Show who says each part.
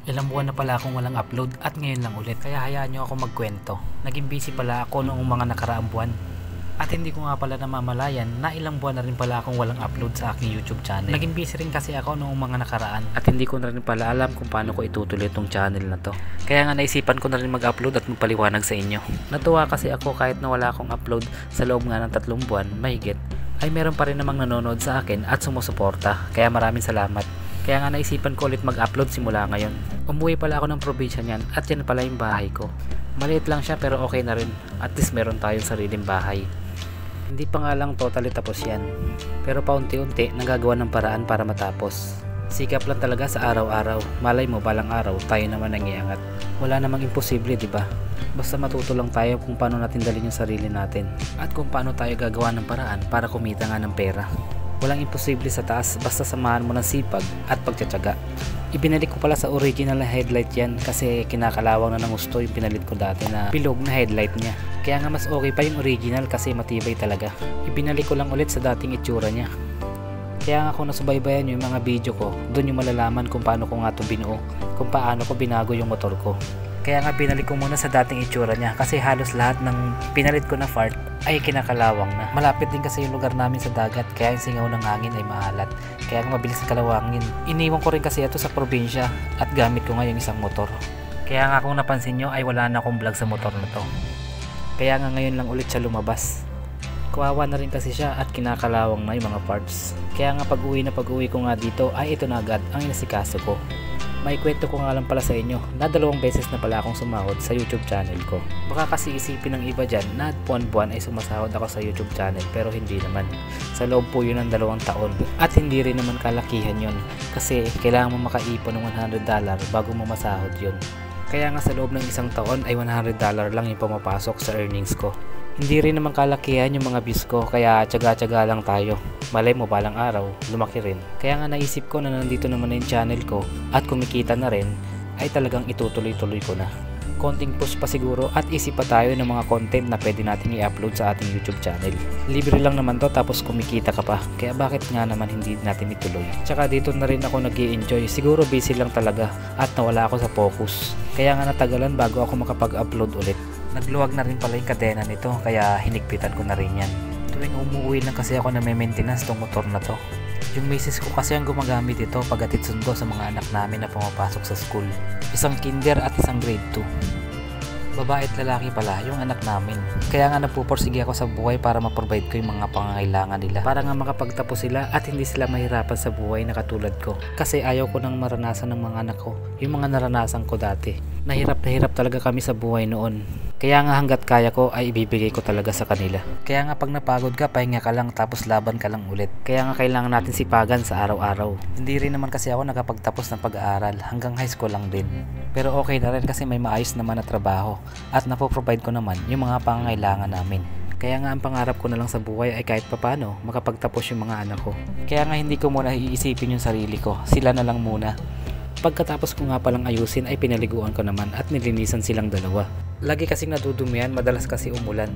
Speaker 1: Ilang buwan na pala akong walang upload at ngayon lang ulit, kaya hayaan nyo ako magkwento. Naging busy pala ako noong mga nakaraang buwan. At hindi ko nga pala namamalayan na ilang buwan na rin pala akong walang upload sa aking YouTube channel. Naging busy rin kasi ako noong mga nakaraan at hindi ko na rin pala alam kung paano ko itutuloy itong channel na to. Kaya nga naisipan ko na rin mag-upload at magpaliwanag sa inyo. Natuwa kasi ako kahit na wala akong upload sa loob nga ng 3 buwan, mahigit, ay meron pa rin namang nanonood sa akin at sumusuporta. Kaya maraming salamat. Kaya nga naisipan ko ulit mag-upload simula ngayon. Umuwi pala ako ng probinsya niyan at yan pala yung bahay ko. Maliit lang siya pero okay na rin. At least meron tayong sariling bahay. Hindi pa nga lang totally tapos yan. Pero paunti-unti nagagawa ng paraan para matapos. Sikap lang talaga sa araw-araw. Malay mo balang araw tayo naman ang iangat. Wala namang imposible, di ba? Basta matuto lang tayo kung paano natin dalhin yung sarili natin. At kung paano tayo gagawa ng paraan para kumita nga ng pera. Walang imposible sa taas, basta samahan mo ng sipag at pagtsatsaga. Ibinalik ko pala sa original na headlight yan kasi kinakalawang na ng gusto yung pinalit ko dati na bilog na headlight niya. Kaya nga mas okay pa yung original kasi matibay talaga. Ibinalik ko lang ulit sa dating itsura niya. Kaya nga kung nasubaybayan nyo yung mga video ko, doon yung malalaman kung paano ko nga ito binuo, kung paano ko binago yung motor ko. Kaya nga binalik ko muna sa dating itsura niya kasi halos lahat ng pinalit ko na part ay kinakalawang na. Malapit din kasi yung lugar namin sa dagat kaya yung singaw ng hangin ay maalat. Kaya nga mabilis kalawangin. Iniwan ko rin kasi ito sa probinsya at gamit ko nga yung isang motor. Kaya nga kung napansin nyo ay wala na akong vlog sa motor na to. Kaya nga ngayon lang ulit siya lumabas. Kawawa na rin kasi siya at kinakalawang na yung mga parts. Kaya nga pag-uwi ko nga dito ay ito na agad ang inasikaso ko. May kwento ko nga lang pala sa inyo na 2 beses na pala akong sumahod sa YouTube channel ko. Baka kasi isipin ng iba dyan na buwan-buwan ay sumasahod ako sa YouTube channel pero hindi naman. Sa loob po yun ng 2 taon at hindi rin naman kalakihan yun kasi kailangan mo makaipon ng $100 bago mo masahod yun. Kaya nga sa loob ng 1 taon ay $100 lang yung pumapasok sa earnings ko. Hindi rin naman kalakihan yung mga views ko kaya tsaga-tsaga lang tayo. Malay mo balang araw, lumaki rin. Kaya nga naisip ko na nandito naman na yung channel ko at kumikita na rin ay talagang itutuloy-tuloy ko na. Konting push pa siguro at isip pa tayo ng mga content na pwede nating i-upload sa ating YouTube channel. Libre lang naman to tapos kumikita ka pa kaya bakit nga naman hindi natin ituloy. Tsaka dito na rin ako nag-i-enjoy, siguro busy lang talaga at nawala ako sa focus. Kaya nga natagalan bago ako makapag-upload ulit. Nagluwag na rin pala yung kadena nito kaya hinigpitan ko na rin yan. Tuwing umuwi lang kasi ako na may maintenance tong motor na to. Yung misis ko kasi ang gumagamit ito paghatid sundo sa mga anak namin na pumapasok sa school. Isang kinder at isang grade 2. Babae at lalaki pala yung anak namin. Kaya nga napupursige ako sa buhay para ma-provide ko yung mga pangangailangan nila. Para nga makapagtapos sila at hindi sila mahirapan sa buhay na katulad ko. Kasi ayaw ko nang maranasan ng mga anak ko yung mga naranasan ko dati. Nahirap na hirap talaga kami sa buhay noon. Kaya nga hanggat kaya ko ay ibibigay ko talaga sa kanila. Kaya nga pag napagod ka, pahinga ka lang tapos laban ka lang ulit. Kaya nga kailangan natin sipagan sa araw-araw. Hindi rin naman kasi ako nakapagtapos ng pag-aaral, hanggang high school lang din. Pero okay na rin kasi may maayos naman na trabaho at napoprovide ko naman yung mga pangangailangan namin. Kaya nga ang pangarap ko na lang sa buhay ay kahit papano makapagtapos yung mga anak ko. Kaya nga hindi ko muna iisipin yung sarili ko, sila na lang muna. Pagkatapos ko nga palang ayusin ay pinaliguan ko naman at nilinisan silang dalawa. Lagi kasing nadudumihan, madalas kasi umulan.